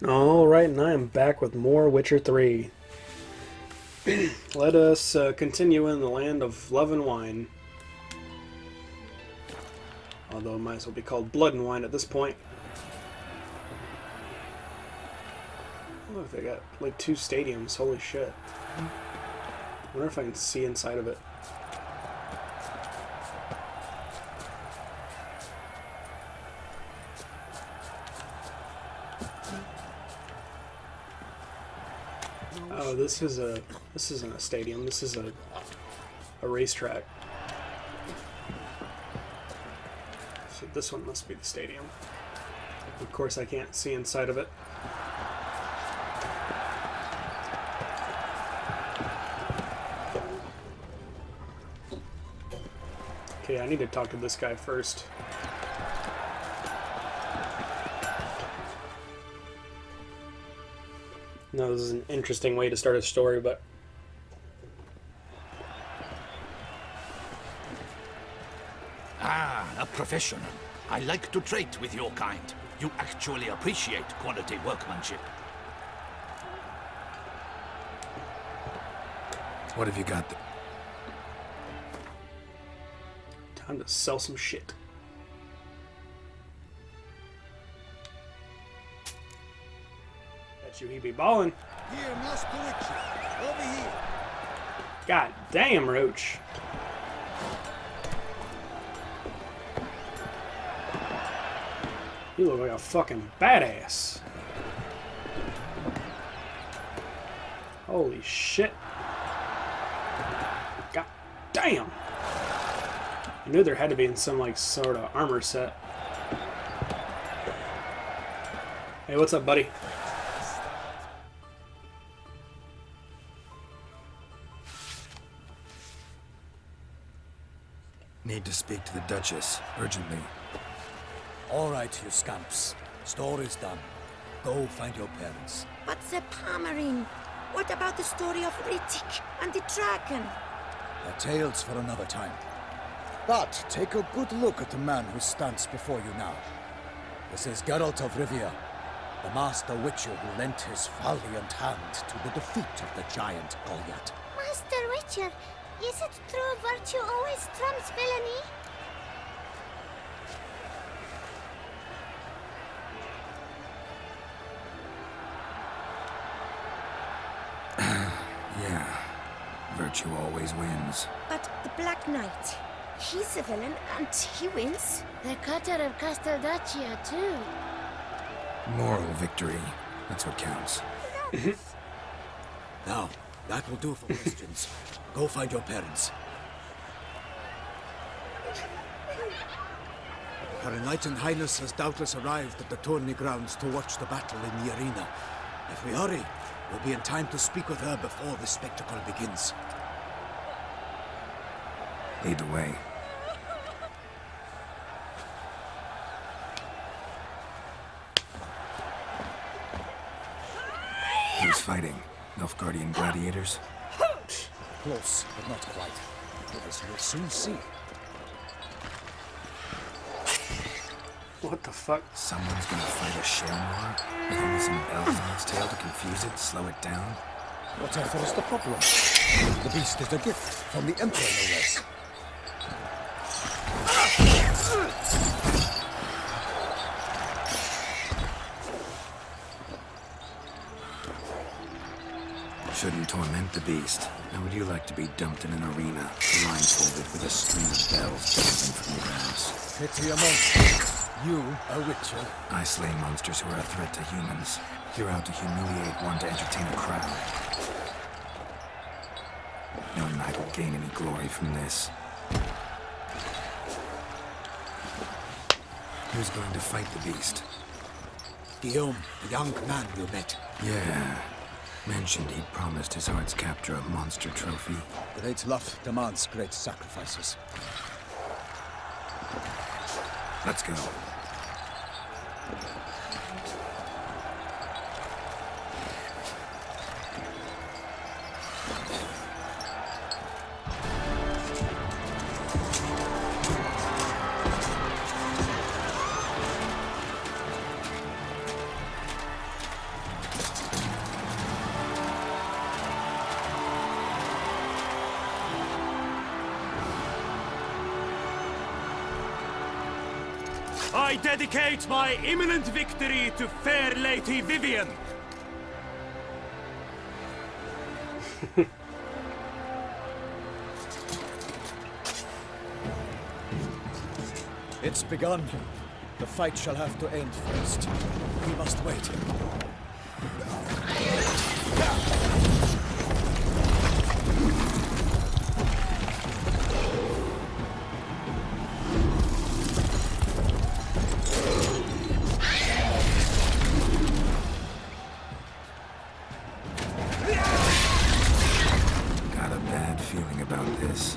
Alright, and I am back with more Witcher 3. Let us continue in the land of love and wine. Although it might as well be called blood and wine at this point. Look, they got like 2 stadiums, holy shit. I wonder if I can see inside of it. Oh, this isn't a stadium, this is a racetrack. So this one must be the stadium. Of course I can't see inside of it. Okay, I need to talk to this guy first. No, this is an interesting way to start a story, but... Ah, a professional. I like to trade with your kind. You actually appreciate quality workmanship. What have you got? Time to sell some shit. Bet you he be ballin'. Here, Master Witcher. Over here. God damn, Roach. You look like a fucking badass. Holy shit. God damn. I knew there had to be in some like sort of armor set. Hey, what's up, buddy? Need to speak to the Duchess, urgently. All right, you scamps. Story's done. Go find your parents. But the Palmerine, what about the story of Rittik and the dragon? The tales for another time. But take a good look at the man who stands before you now. This is Geralt of Rivia, the Master Witcher who lent his valiant hand to the defeat of the giant Goliath. Master Witcher, is it true virtue always trumps villainy? Yeah. Virtue always wins. But the Black Knight, he's a villain and he wins. The cutter of Casteldaccia, too. Moral victory. That's what counts. Now, that will do for questions. Go find your parents. Her Enlightened Highness has doubtless arrived at the tourney grounds to watch the battle in the arena. If we hurry, we'll be in time to speak with her before the spectacle begins. Lead the way. Who's fighting? Nilfgaardian gladiators? Close, but not quite. As you'll soon see. What the fuck? Someone's gonna fight a Shermar? With only some bells on its tail to confuse it, slow it down? Whatever is the problem? The beast is a gift from the Emperor, no less. Shouldn't torment the beast. How would you like to be dumped in an arena, blindfolded with a string of bells dangling from your ass? Pity a monster. You, a witcher. I slay monsters who are a threat to humans. You're out to humiliate one to entertain a crowd. No knight will gain any glory from this. Who's going to fight the beast? Guillaume, the young man you met. Yeah. Mentioned he'd promised his heart's captor a monster trophy. Great love demands great sacrifices. Let's go. I dedicate my imminent victory to fair Lady Vivian. It's begun. The fight shall have to end first. We must wait. Got a bad feeling about this.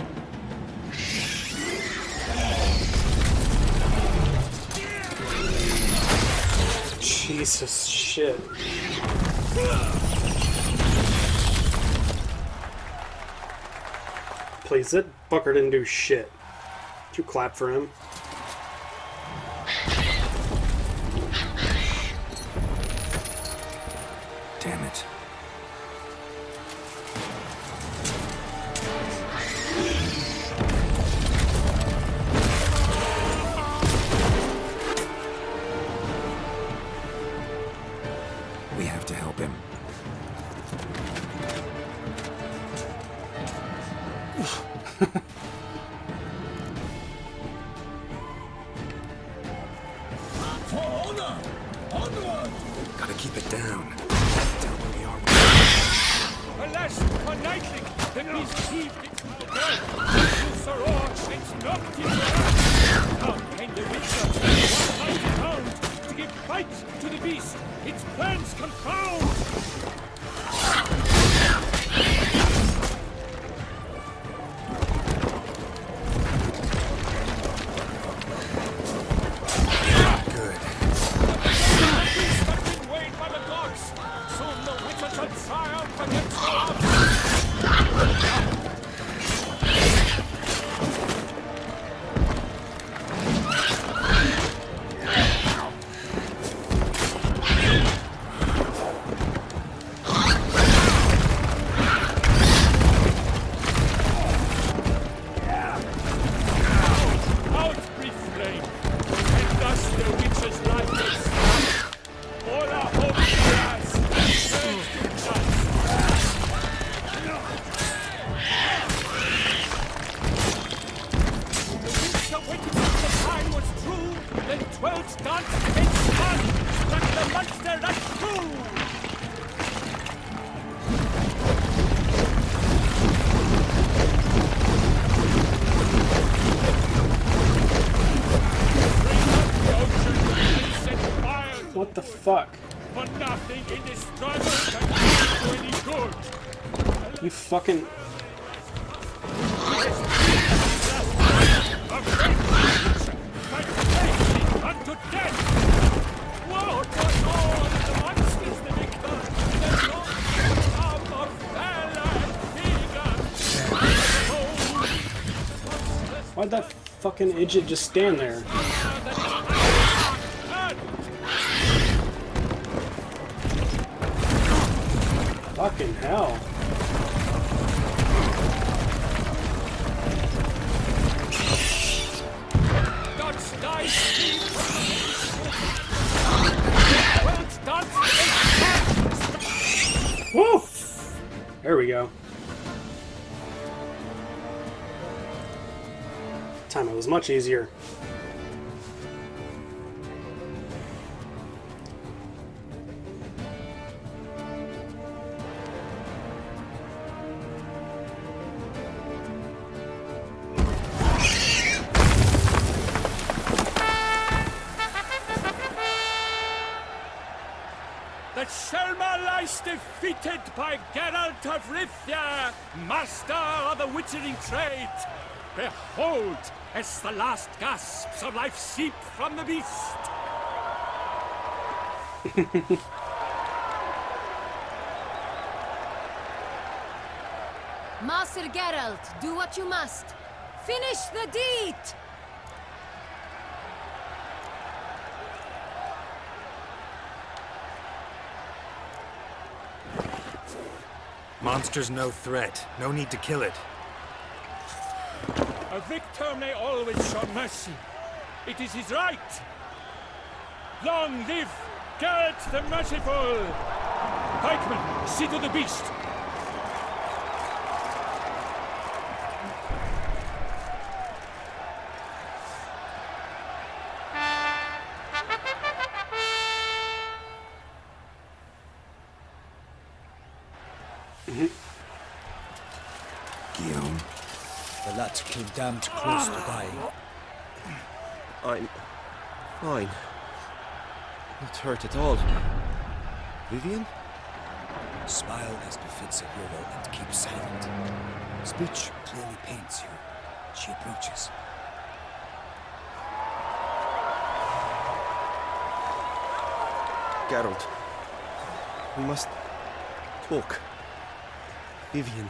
Jesus shit. Please, that fucker didn't do shit. Did you clap for him? Damn it. We have to help him. For honor! Onward! Gotta keep it down. Tell where we are. Alas, for Nightling, the beast heaved its mouth. Sir Orc and knocked it around. Now came the Witcher, 100 pounds, to give fight to the beast. Its plans confound! Good. The beast has been weighed by the gods. Soon the Witcher shall triumph against the odds. Out, brief flame, and thus the Witcher's life is stopped. All our hope has turned to dust. The Witcher waited till the time was true, then 12 dance and spun, struck the monster right through. What the fuck? But nothing in this struggle can do any good. You fucking... A great creature, but facing unto death. Woe to all the monsters, the victor, the long arm of valor and vigor. Why'd that fucking idiot just stand there? Fucking hell. God's dice World's dance Woo! There we go. Time it was much easier. That Selma lies defeated by Geralt of Rivia, master of the witchering trade. Behold, as the last gasps of life seep from the beast. Master Geralt, do what you must. Finish the deed! Monster's no threat. No need to kill it. A victor may always show mercy. It is his right. Long live Geralt the Merciful! Pikeman, see to the beast! Guillaume, The lad came damned close to dying. I'm fine. Not hurt at all. Vivian? Smile as befits a hero and keep silent. Speech clearly pains you. She approaches. Geralt. We must talk. Vivian.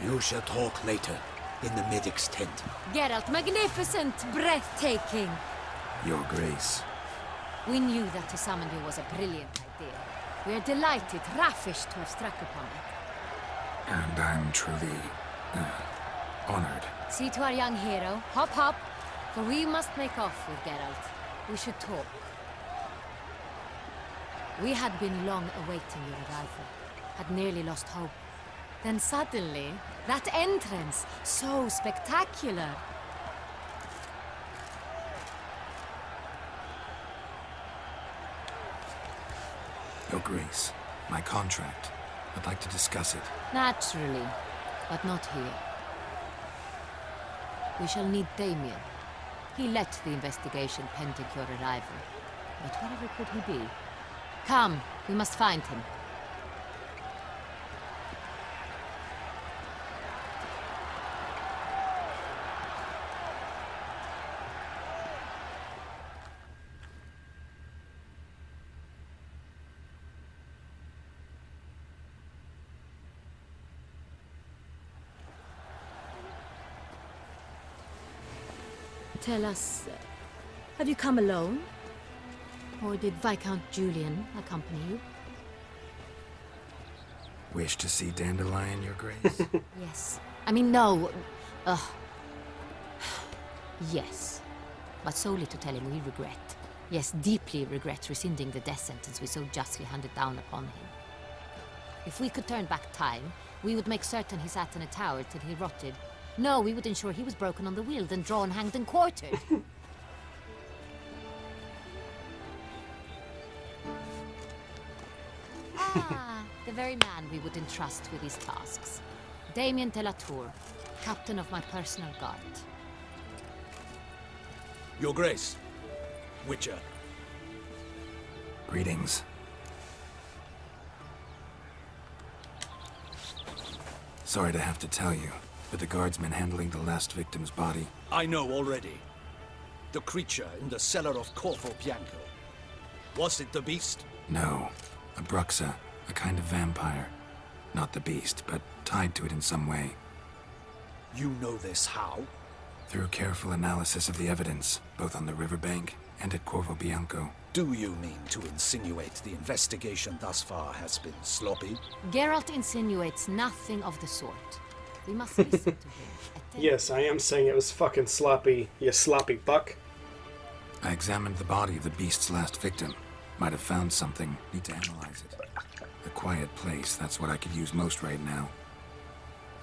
You shall talk later, in the medic's tent. Geralt, magnificent, breathtaking. Your Grace. We knew that to summon you was a brilliant idea. We are delighted, ravished to have struck upon it. And I'm truly, honored. See to our young hero. Hop, hop. For we must make off with Geralt. We should talk. We had been long awaiting your arrival. Had nearly lost hope. Then suddenly, that entrance, so spectacular. Your Grace, my contract. I'd like to discuss it. Naturally, but not here. We shall need Damien. He led the investigation pending your arrival. But wherever could he be? Come, we must find him. Tell us, have you come alone? Or did Viscount Julian accompany you? Wish to see Dandelion, Your Grace? Yes. I mean, no. Yes. But solely to tell him we regret. Yes, deeply regret rescinding the death sentence we so justly handed down upon him. If we could turn back time, we would make certain he sat in a tower till he rotted. No, we would ensure he was broken on the wheel, then drawn, hanged, and quartered. The very man we would entrust with these tasks. Damien de la Tour, captain of my personal guard. Your Grace. Witcher. Greetings. Sorry to have to tell you, but the guardsmen handling the last victim's body... I know already. The creature in the cellar of Corvo Bianco. Was it the beast? No. A Bruxa, a kind of vampire. Not the beast, but tied to it in some way. You know this how? Through careful analysis of the evidence, both on the riverbank and at Corvo Bianco. Do you mean to insinuate the investigation thus far has been sloppy? Geralt insinuates nothing of the sort. We must listen to him. Yes, I am saying it was fucking sloppy, you sloppy buck. I examined the body of the beast's last victim. Might have found something. Need to analyze it. A quiet place, that's what I could use most right now.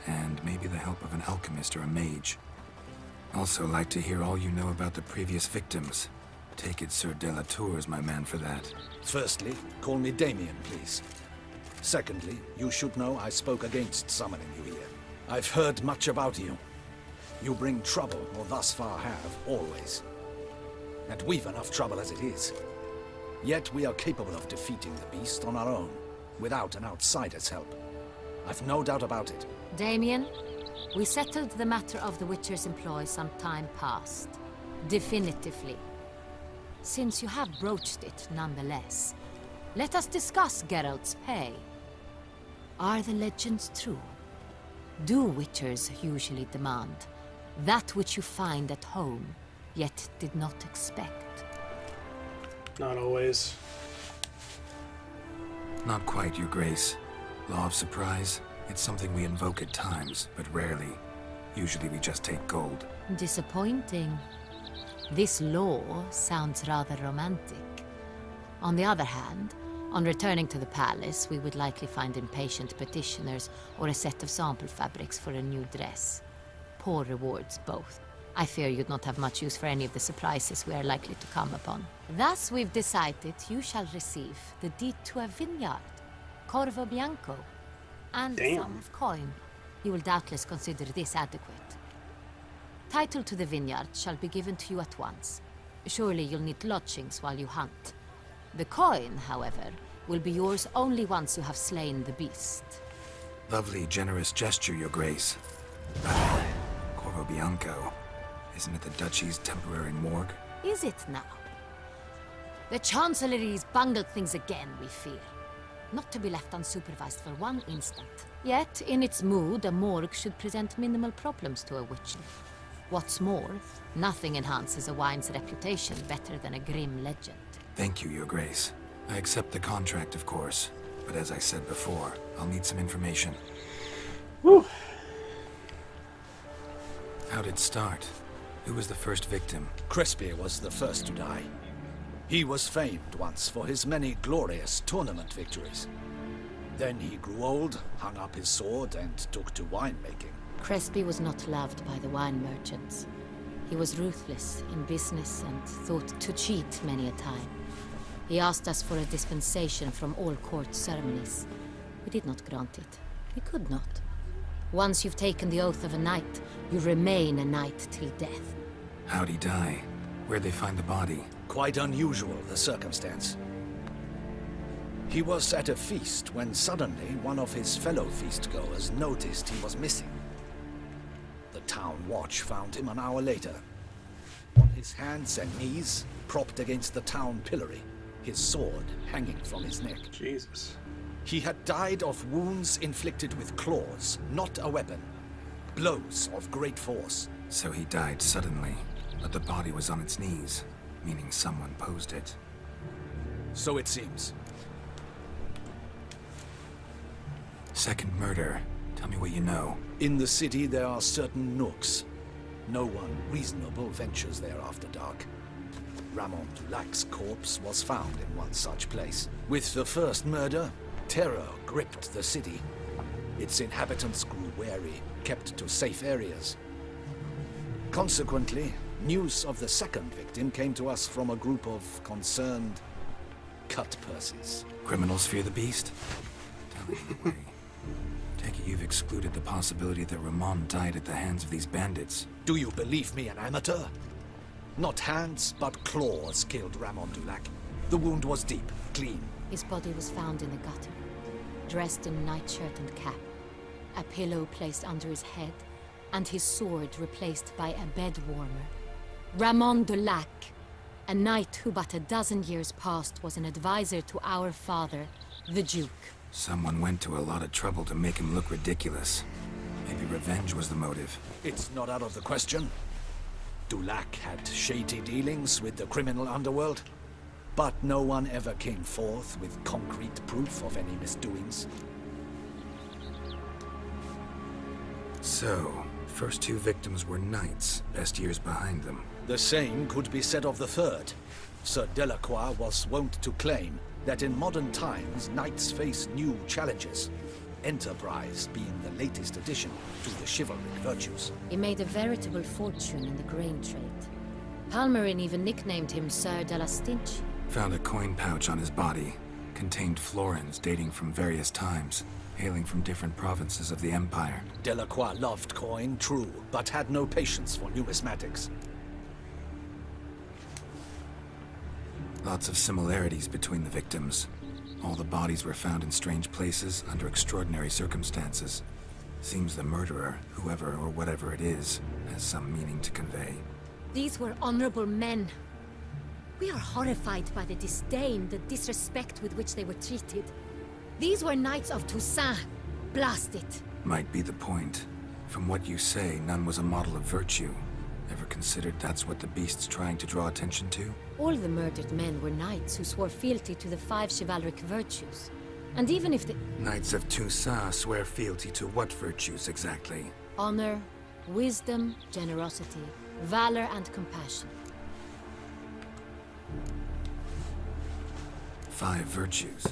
And maybe the help of an alchemist or a mage. Also like to hear all you know about the previous victims. Take it Sir de la Tour is my man for that. Firstly, call me Damien, please. Secondly, you should know I spoke against summoning you here. I've heard much about you. You bring trouble, or thus far have, always. And we've enough trouble as it is. Yet we are capable of defeating the beast on our own, without an outsider's help. I've no doubt about it. Damien, we settled the matter of the Witcher's employ some time past. Definitively. Since you have broached it nonetheless, let us discuss Geralt's pay. Are the legends true? Do Witchers usually demand that which you find at home, yet did not expect? Not always. Not quite, Your Grace. Law of surprise, it's something we invoke at times, but rarely. Usually we just take gold. Disappointing. This law sounds rather romantic. On the other hand, on returning to the palace, we would likely find impatient petitioners or a set of sample fabrics for a new dress. Poor rewards, both. I fear you'd not have much use for any of the surprises we are likely to come upon. Thus, we've decided you shall receive the deed to a vineyard, Corvo Bianco, and some coin. You will doubtless consider this adequate. Title to the vineyard shall be given to you at once. Surely you'll need lodgings while you hunt. The coin, however, will be yours only once you have slain the beast. Lovely, generous gesture, Your Grace. Corvo Bianco. Isn't it the Duchy's temporary morgue? Is it now? The Chancellery's bungled things again, we fear. Not to be left unsupervised for one instant. Yet, in its mood, a morgue should present minimal problems to a witcher. What's more, nothing enhances a wine's reputation better than a grim legend. Thank you, Your Grace. I accept the contract, of course. But as I said before, I'll need some information. Woo! How'd it start? Who was the first victim? Crespi was the first to die. He was famed once for his many glorious tournament victories. Then he grew old, hung up his sword, and took to winemaking. Crespi was not loved by the wine merchants. He was ruthless in business and thought to cheat many a time. He asked us for a dispensation from all court ceremonies. We did not grant it. We could not. Once you've taken the oath of a knight, you remain a knight till death. How'd he die? Where'd they find the body? Quite unusual, the circumstance. He was at a feast when suddenly one of his fellow feastgoers noticed he was missing. The town watch found him an hour later. On his hands and knees, propped against the town pillory, his sword hanging from his neck. Jesus. He had died of wounds inflicted with claws, not a weapon. Blows of great force. So he died suddenly, but the body was on its knees, meaning someone posed it. So it seems. Second murder. Tell me what you know. In the city there are certain nooks. No one reasonable ventures there after dark. Ramon Dulac's corpse was found in one such place. With the first murder, terror gripped the city. Its inhabitants grew wary, kept to safe areas. Consequently, news of the second victim came to us from a group of concerned cut-purses. Criminals fear the beast? Tell me the way. Take it you've excluded the possibility that Ramon died at the hands of these bandits. Do you believe me an amateur? Not hands, but claws killed Ramon Dulac. The wound was deep, clean. His body was found in the gutter, dressed in nightshirt and cap, a pillow placed under his head, and his sword replaced by a bed warmer. Ramon Dulac, a knight who but a dozen years past was an advisor to our father, the Duke. Someone went to a lot of trouble to make him look ridiculous. Maybe revenge was the motive. It's not out of the question. Dulac had shady dealings with the criminal underworld, but no one ever came forth with concrete proof of any misdoings. So, first two victims were knights, best years behind them. The same could be said of the third. Sir Delacroix was wont to claim that in modern times, knights face new challenges. Enterprise being the latest addition to the chivalric virtues. He made a veritable fortune in the grain trade. Palmerin even nicknamed him Sir de la Stinch. Found a coin pouch on his body. Contained florins dating from various times, hailing from different provinces of the Empire. Delacroix loved coin, true, but had no patience for numismatics. Lots of similarities between the victims. All the bodies were found in strange places under extraordinary circumstances. Seems the murderer, whoever or whatever it is, has some meaning to convey. These were honorable men. We are horrified by the disdain, the disrespect with which they were treated. These were knights of Toussaint. Blast it. Might be the point. From what you say, none was a model of virtue. Ever considered that's what the beast's trying to draw attention to? All the murdered men were knights who swore fealty to the 5 chivalric virtues. And even if the... Knights of Toussaint swear fealty to what virtues exactly? Honor, wisdom, generosity, valor, and compassion. 5 virtues.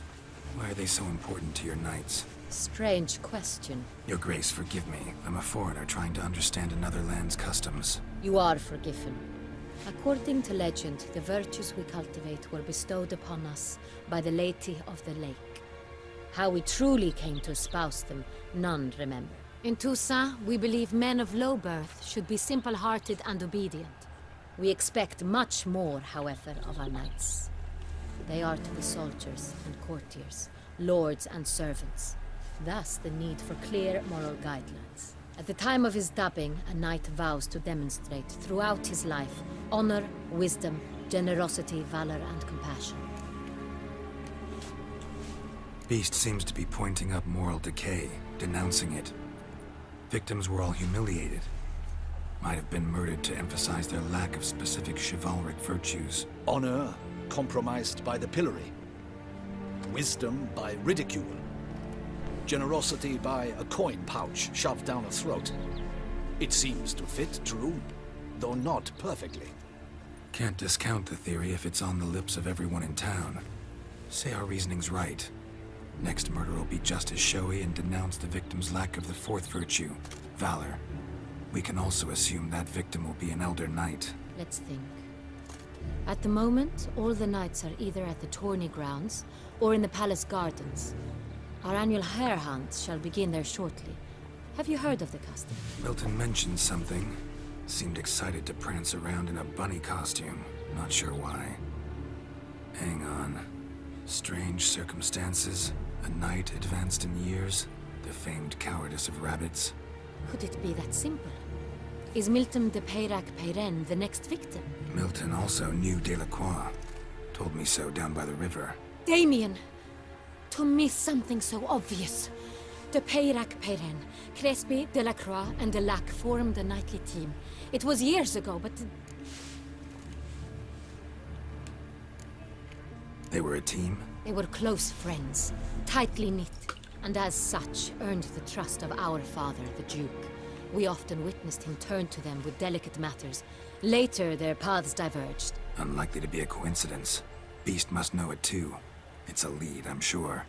Why are they so important to your knights? Strange question. Your Grace, forgive me. I'm a foreigner trying to understand another land's customs. You are forgiven. According to legend, the virtues we cultivate were bestowed upon us by the Lady of the Lake. How we truly came to espouse them, none remember. In Toussaint, we believe men of low birth should be simple-hearted and obedient. We expect much more, however, of our knights. They are to the soldiers and courtiers, lords and servants. Thus, the need for clear moral guidelines. At the time of his dubbing, a knight vows to demonstrate throughout his life honor, wisdom, generosity, valor, and compassion. Beast seems to be pointing up moral decay, denouncing it. Victims were all humiliated. Might have been murdered to emphasize their lack of specific chivalric virtues. Honor compromised by the pillory. Wisdom by ridicule. Generosity by a coin pouch shoved down a throat. It seems to fit true, though not perfectly. Can't discount the theory if it's on the lips of everyone in town. Say our reasoning's right. Next murder will be just as showy and denounce the victim's lack of the 4th virtue, valor. We can also assume that victim will be an elder knight. Let's think. At the moment, all the knights are either at the tourney grounds or in the palace gardens. Our annual hare hunt shall begin there shortly. Have you heard of the custom? Milton mentioned something. Seemed excited to prance around in a bunny costume. Not sure why. Hang on. Strange circumstances. A knight advanced in years. The famed cowardice of rabbits. Could it be that simple? Is Milton de Peyrac Peyren the next victim? Milton also knew Delacroix. Told me so down by the river. Damien! To miss something so obvious. De Peyrac Peyren, Crespi, Delacroix, and Delac formed a knightly team. It was years ago, but... They were a team? They were close friends, tightly knit, and as such earned the trust of our father, the Duke. We often witnessed him turn to them with delicate matters. Later, their paths diverged. Unlikely to be a coincidence. Beast must know it too. It's a lead, I'm sure.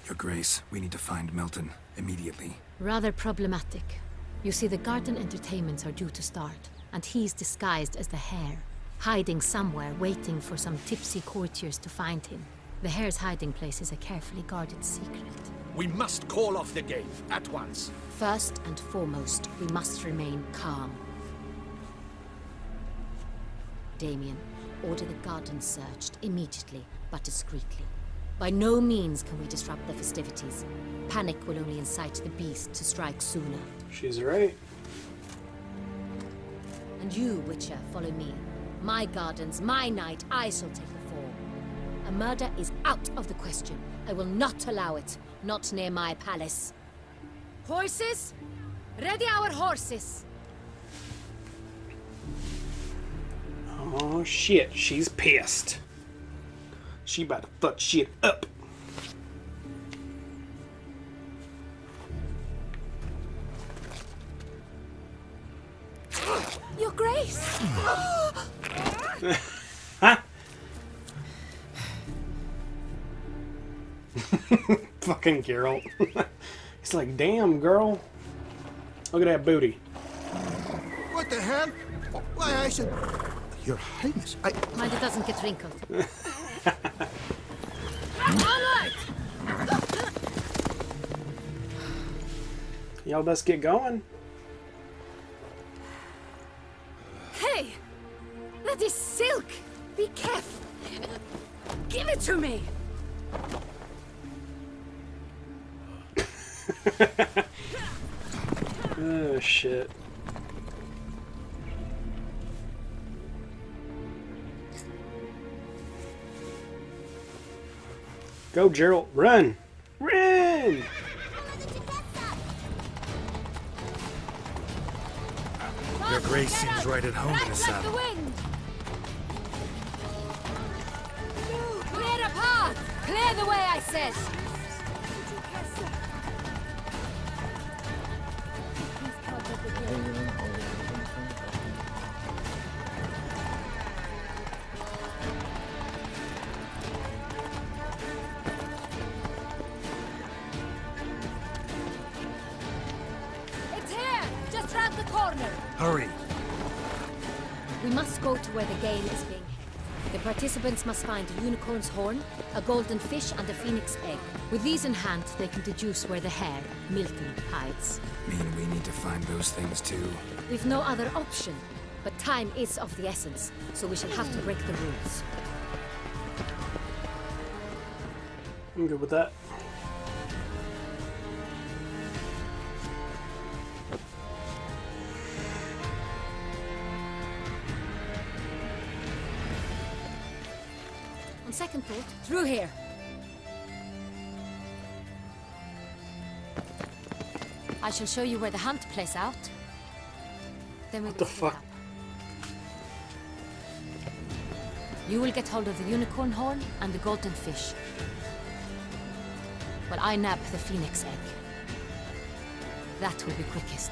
Your Grace, we need to find Milton, immediately. Rather problematic. You see, the garden entertainments are due to start, and he's disguised as the Hare, hiding somewhere, waiting for some tipsy courtiers to find him. The Hare's hiding place is a carefully guarded secret. We must call off the game, at once. First and foremost, we must remain calm. Damien, order the garden searched immediately, but discreetly. By no means can we disrupt the festivities. Panic will only incite the beast to strike sooner. She's right. And you, Witcher, follow me. My gardens, my night, I shall take the fall. A murder is out of the question. I will not allow it. Not near my palace. Horses? Ready our horses! Oh shit, she's pissed. She about to fuck shit up. Your Grace! Fucking Geralt. He's like, damn, girl. Look at that booty. What the hell? Why, I should... Your Highness, Mind it doesn't get wrinkled. All right! Y'all best get going. Hey! That is silk! Be careful! Give it to me! Oh, shit. Go, Geralt. Run! Run! Your Grace seems right at home in the saddle. Clear a path! Clear the way, I said! Hurry! We must go to where the gale is being held. The participants must find a unicorn's horn, a golden fish, and a phoenix egg. With these in hand, they can deduce where the hare, Milton, hides. Mean we need to find those things too. We've no other option, but time is of the essence, so we shall have to break the rules. I'm good with that. On second thought, through here. I shall show you where the hunt plays out. Then we What the will split fuck? up. You will get hold of the unicorn horn and the golden fish, while I nab the phoenix egg. That will be quickest.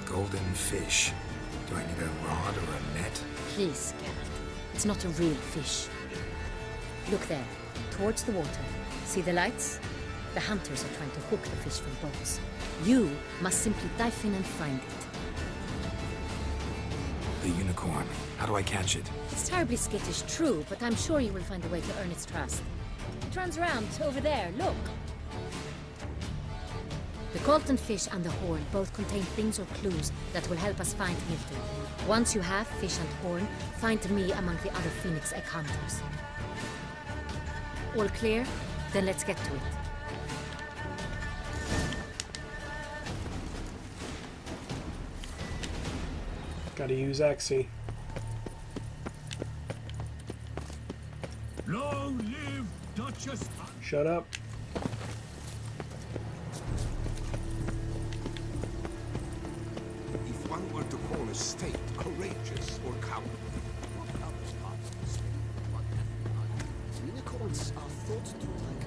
Golden fish. Do I need a rod or a net? Please, Geralt. It's not a real fish. Look there, towards the water. See the lights? The hunters are trying to hook the fish from boats. You must simply dive in and find it. The unicorn. How do I catch it? It's terribly skittish, true, but I'm sure you will find a way to earn its trust. It runs around over there, look. The golden fish and the horn both contain things or clues that will help us find Milton. Once you have fish and horn, find me among the other Phoenix Egg hunters. All clear? Then let's get to it. Gotta use Axie. Long live Duchess. Shut up. If one were to call a state courageous or cowardly, what covers part of the state? One can deny. Unicorns are thought to like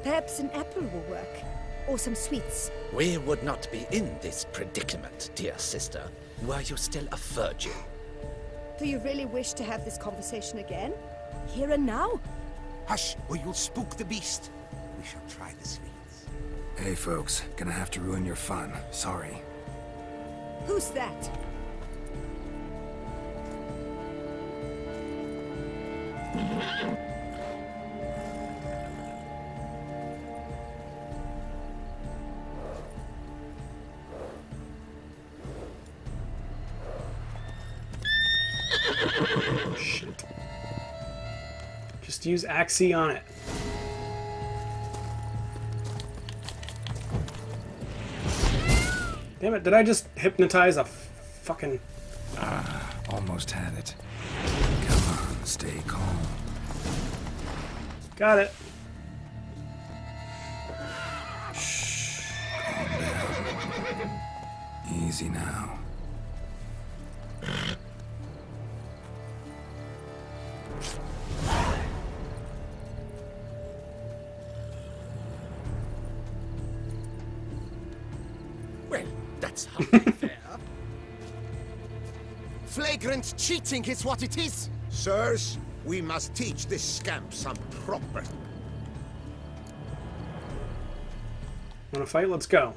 Perhaps an apple will work. Or some sweets. We would not be in this predicament, dear sister, were you still a virgin. Do you really wish to have this conversation again? Here and now? Hush, or you'll spook the beast. We shall try the sweets. Hey folks, gonna have to ruin your fun. Sorry. Who's that? Shit. Just use Axie on it. Damn it, did I just hypnotize a fucking... Almost had it. Come on, stay calm. Got it. Calm down. Easy now. Well, that's hardly fair. Flagrant cheating is what it is! Sirs, we must teach this scamp some proper... Wanna fight? Let's go.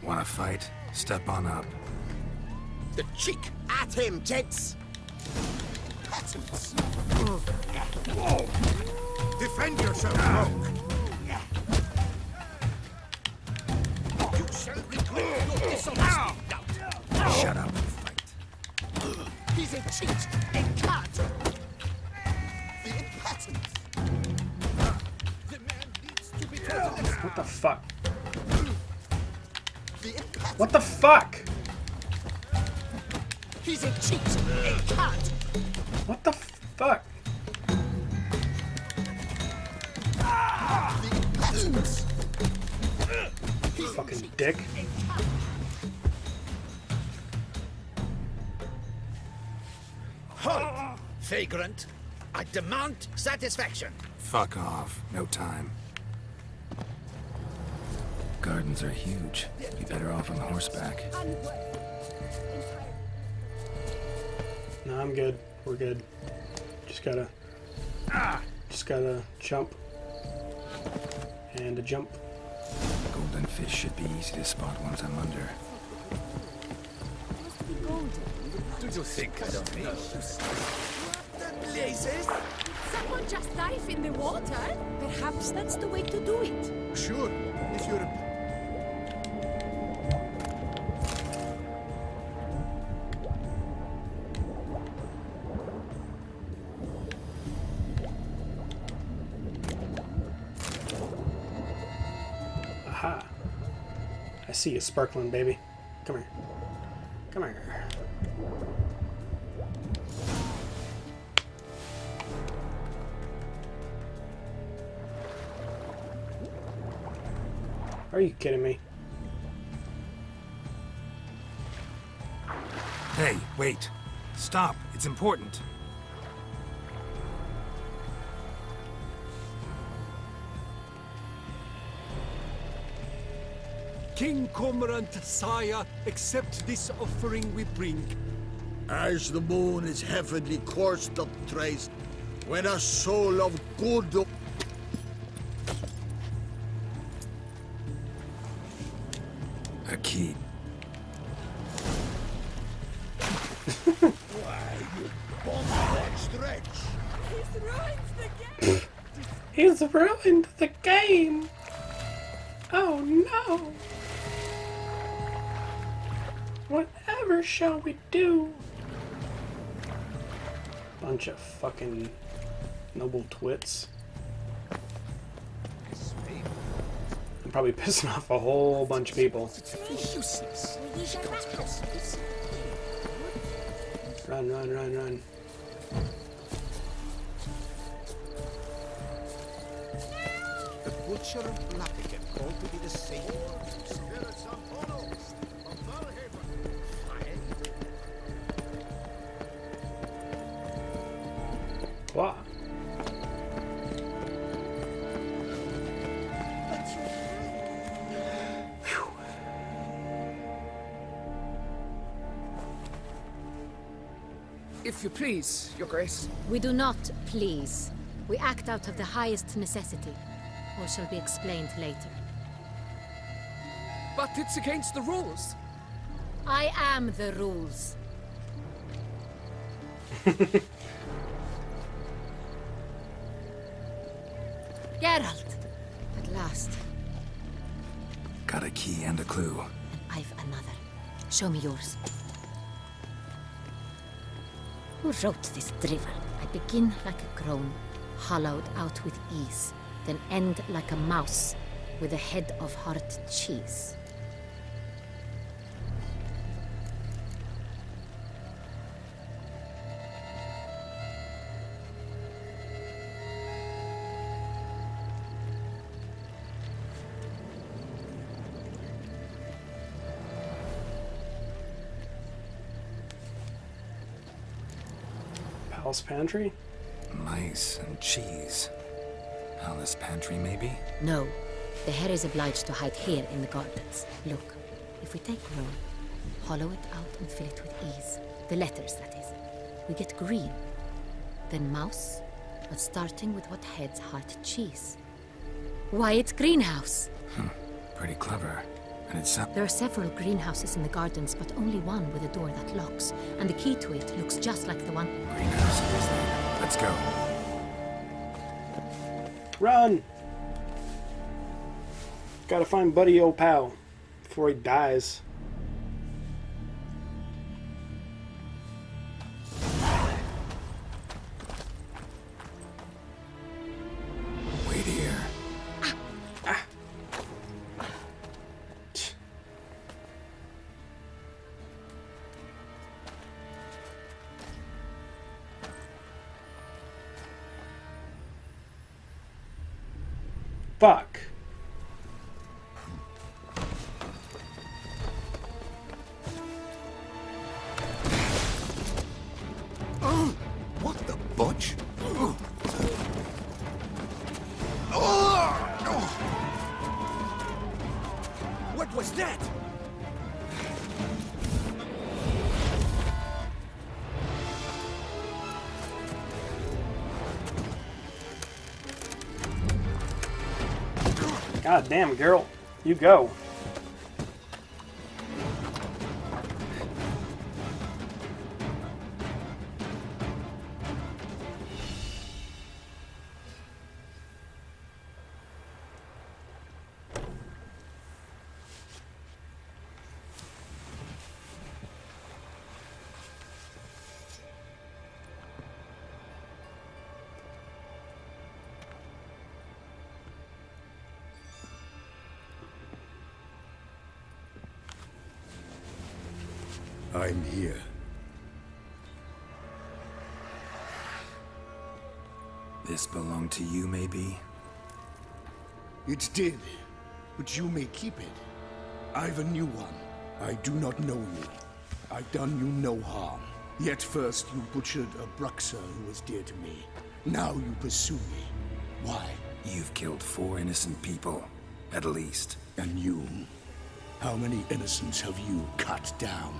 Wanna fight? Step on up. The cheek at him, gents! Patents! Defend yourself, rogue! You shall regret your dishonesty, doubt! Shut up and fight. He's a cheat, a cad! The impatent! The man needs to be taught a lesson. What the fuck? The impatent! What the fuck? He's a cheat, a cad! What the fuck? The impatent! Fucking dick. Hold! Vagrant, I demand satisfaction. Fuck off. No time. Gardens are huge. Be better off on horseback. No, I'm good. we're good. Just gotta jump. And a jump. Golden fish should be easy to spot once I'm under. Do you think I don't know? Places? Someone just dive in the water? Perhaps that's the way to do it. Sure, if you're... Aha. I see you sparkling, baby. Come here. Come here. Are you kidding me? Hey, wait. Stop. It's important. King Cormorant, sire, accept this offering we bring. As the moon is heavenly coursed up trace, when a soul of good... A key. Stretch. He's ruined the game! Oh no! Whatever shall we do? Bunch of fucking noble twits. I'm probably pissing off a whole bunch of people. Useless. Run, run, run, run. The Butcher of Blaviken called to be the savior. Spirits of Bonos, of Valhaven. What? If you please, Your Grace. We do not please. We act out of the highest necessity. All shall be explained later. But it's against the rules. I am the rules. Geralt! At last. Got a key and a clue. And I've another. Show me yours. Who wrote this drivel? I begin like a crone, hollowed out with ease, then end like a mouse, with a head of hard cheese. Palace pantry? Mice and cheese. Palace pantry, maybe? No. The hare is obliged to hide here in the gardens. Look, if we take roll, hollow it out and fill it with ease. The letters, that is. We get green. Then mouse, but starting with what heads heart cheese. Why, it's greenhouse! Pretty clever. And it's There are several greenhouses in the gardens, but only one with a door that locks. And the key to it looks just like the one... greenhouse it is then. Let's go. Run! Gotta find Buddy old pal before he dies. Wait here. Fuck. What the butch? What was that? God damn, Geralt. You go. I'm here. This belonged to you, maybe? It did, but you may keep it. I've a new one. I do not know you. I've done you no harm. Yet first you butchered a Bruxer who was dear to me. Now you pursue me. Why? You've killed 4 innocent people, at least. And you? How many innocents have you cut down?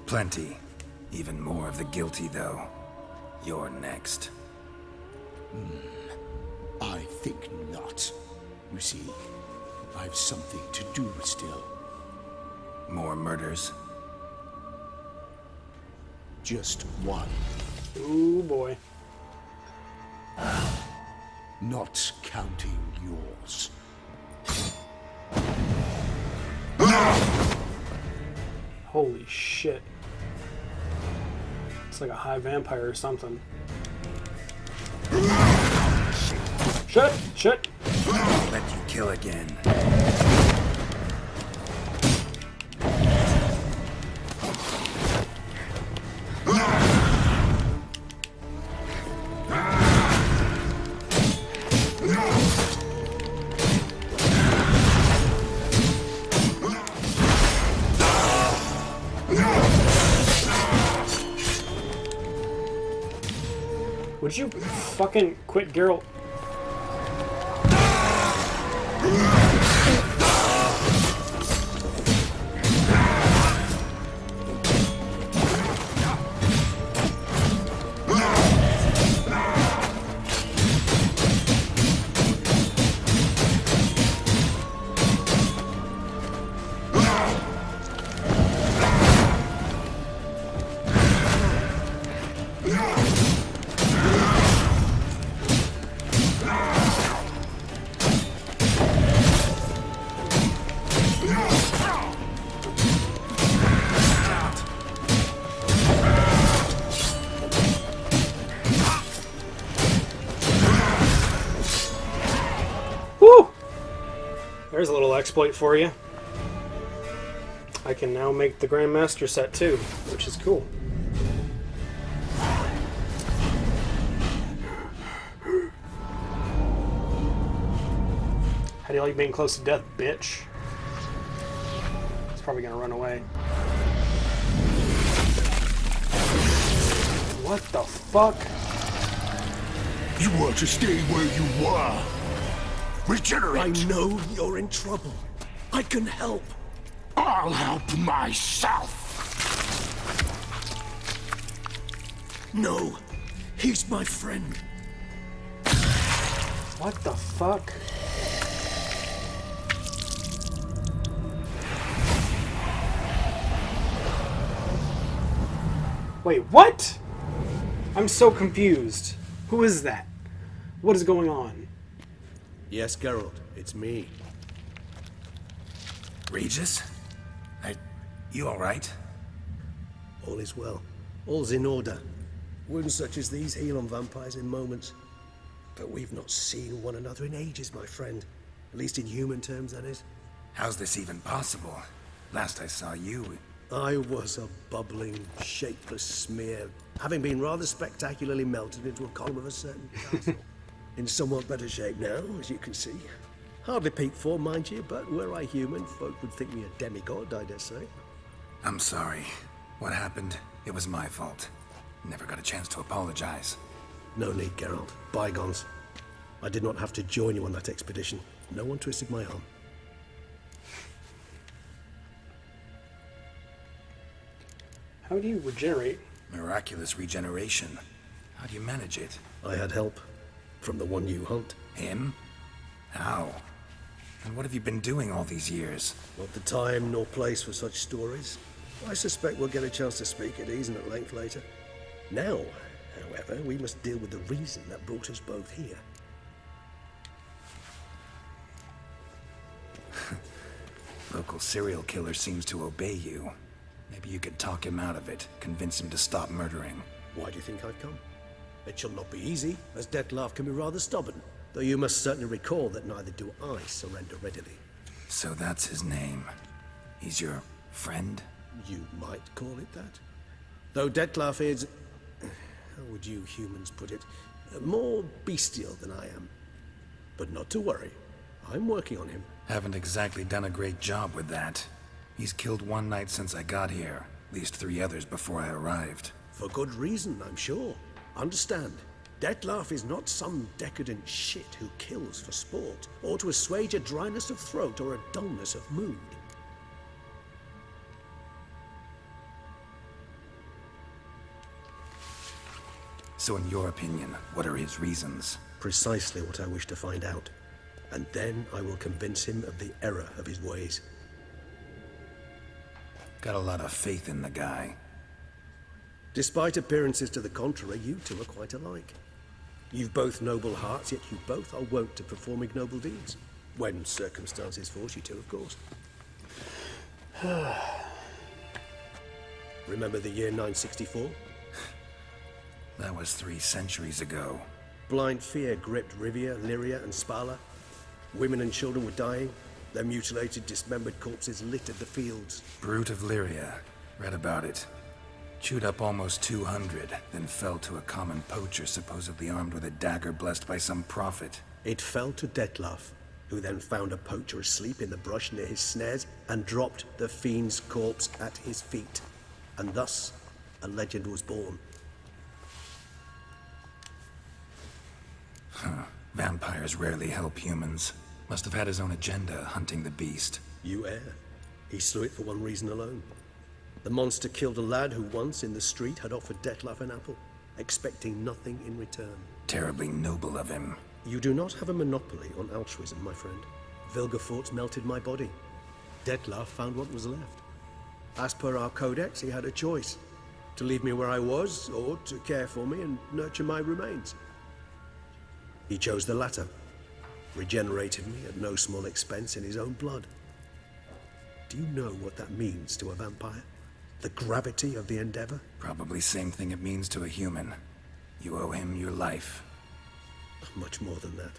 Plenty. Even more of the guilty, though. You're next. I think not. You see, I've something to do still. More murders? Just one. Ooh, boy. Not counting yours. Holy shit. It's like a high vampire or something. Shut! Shut! Let you kill again. Would you fucking quit, Geralt? Woo! There's a little exploit for you. I can now make the Grandmaster set too, which is cool. How do you like being close to death, bitch? He's probably gonna run away. What the fuck? You want to stay where you were. Regenerate. I know you're in trouble. I can help. I'll help myself. No, he's my friend. What the fuck? Wait, what? I'm so confused. Who is that? What is going on? Yes, Geralt, it's me. Regis? You alright? All is well. All's in order. Wounds such as these heal on vampires in moments. But we've not seen one another in ages, my friend. At least in human terms, that is. How's this even possible? Last I saw you... I was a bubbling, shapeless smear, having been rather spectacularly melted into a column of a certain castle. In somewhat better shape now, as you can see. Hardly peak form, mind you, but were I human, folk would think me a demigod, I dare say. I'm sorry. What happened? It was my fault. Never got a chance to apologize. No need, Geralt. Bygones. I did not have to join you on that expedition. No one twisted my arm. How do you regenerate? Miraculous regeneration. How do you manage it? I had help from the one you hunt. Him? How? And what have you been doing all these years? Not the time nor place for such stories. I suspect we'll get a chance to speak at ease and at length later. Now, however, we must deal with the reason that brought us both here. Local serial killer seems to obey you. Maybe you could talk him out of it, convince him to stop murdering. Why do you think I've come? It shall not be easy, as Dettlaff can be rather stubborn. Though you must certainly recall that neither do I surrender readily. So that's his name. He's your friend? You might call it that. Though Dettlaff is... how would you humans put it? More bestial than I am. But not to worry. I'm working on him. Haven't exactly done a great job with that. He's killed one night since I got here. At least 3 others before I arrived. For good reason, I'm sure. Understand, Dettlaff is not some decadent shit who kills for sport, or to assuage a dryness of throat or a dullness of mood. So in your opinion, what are his reasons? Precisely what I wish to find out. And then I will convince him of the error of his ways. Got a lot of faith in the guy. Despite appearances to the contrary, you two are quite alike. You've both noble hearts, yet you both are wont to perform ignoble deeds. When circumstances force you to, of course. Remember the year 964? That was 3 centuries ago. Blind fear gripped Rivia, Lyria, and Spala. Women and children were dying. Their mutilated, dismembered corpses littered the fields. Brute of Lyria. Read about it. Chewed up almost 200, then fell to a common poacher supposedly armed with a dagger blessed by some prophet. It fell to Dettlaff, who then found a poacher asleep in the brush near his snares and dropped the fiend's corpse at his feet. And thus, a legend was born. Huh. Vampires rarely help humans. Must have had his own agenda, hunting the beast. You err. He slew it for one reason alone. The monster killed a lad who once, in the street, had offered Dettlaff an apple, expecting nothing in return. Terribly noble of him. You do not have a monopoly on altruism, my friend. Vilgefortz melted my body. Dettlaff found what was left. As per our codex, he had a choice. To leave me where I was, or to care for me and nurture my remains. He chose the latter. Regenerated me at no small expense in his own blood. Do you know what that means to a vampire? The gravity of the endeavor? Probably same thing it means to a human. You owe him your life. Much more than that.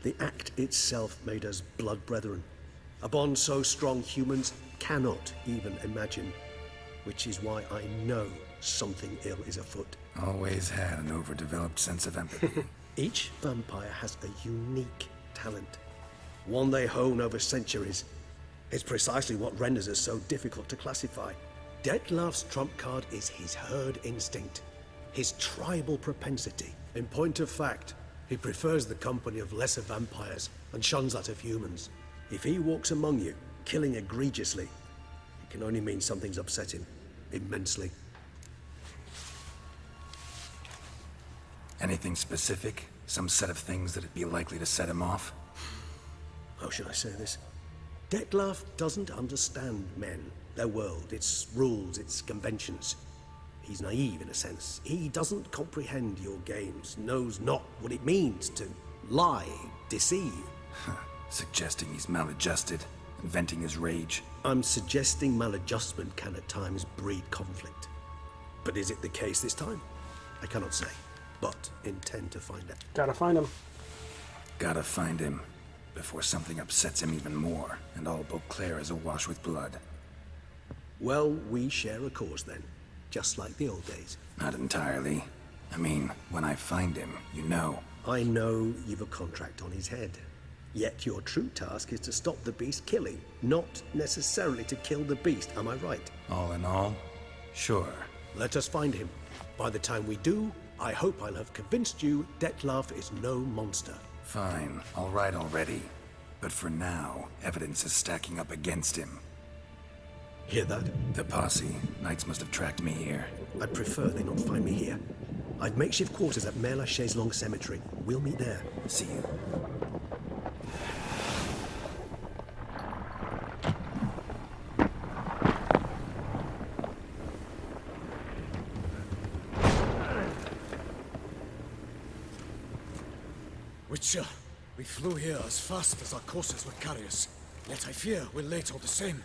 The act itself made us blood brethren. A bond so strong humans cannot even imagine. Which is why I know something ill is afoot. Always had an overdeveloped sense of empathy. Each vampire has a unique talent. One they hone over centuries. It's precisely what renders us so difficult to classify. Dettlaff's trump card is his herd instinct, his tribal propensity. In point of fact, he prefers the company of lesser vampires and shuns that of humans. If he walks among you, killing egregiously, it can only mean something's upset him, immensely. Anything specific? Some set of things that'd be likely to set him off? How should I say this? Dettlaff doesn't understand men, their world, its rules, its conventions. He's naive in a sense. He doesn't comprehend your games, knows not what it means to lie, deceive. Suggesting he's maladjusted, venting his rage. I'm suggesting maladjustment can at times breed conflict. But is it the case this time? I cannot say, but intend to find out. Gotta find him. Gotta find him. Before something upsets him even more, and all Beauclair is awash with blood. Well, we share a cause then, just like the old days. Not entirely. I mean, when I find him, you know. I know you've a contract on his head. Yet your true task is to stop the beast killing, not necessarily to kill the beast, am I right? All in all, sure. Let us find him. By the time we do, I hope I'll have convinced you Dettlaff is no monster. Fine, all right already. But for now, evidence is stacking up against him. Hear that? The posse. Knights must have tracked me here. I'd prefer they not find me here. I've makeshift quarters at Mère Lachaise Long Cemetery. We'll meet there. See you. Witcher, we flew here as fast as our courses would carry us. Yet I fear we're late all the same.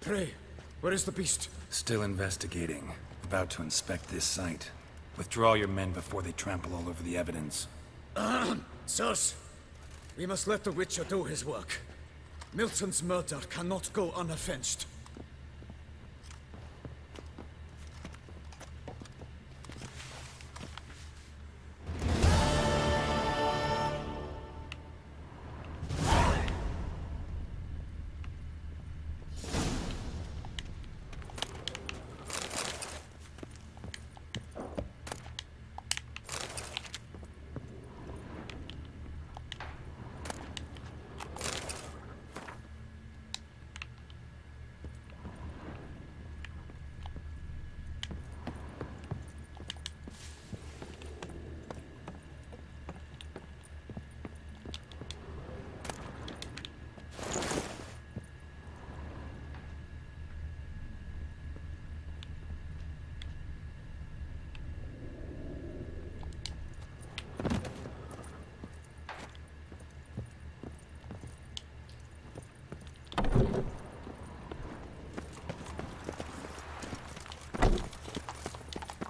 Pray, where is the beast? Still investigating. About to inspect this site. Withdraw your men before they trample all over the evidence. Sirs, we must let the Witcher do his work. Milton's murder cannot go unavenged.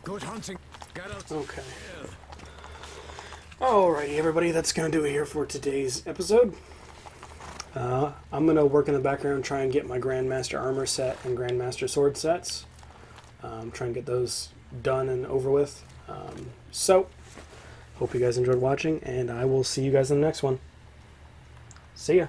Good hunting, Geralt. Okay. Alrighty, everybody, that's going to do it here for today's episode. I'm going to work in the background, try and get my Grandmaster armor set and Grandmaster sword sets. Try and get those done and over with. So, hope you guys enjoyed watching, and I will see you guys in the next one. See ya.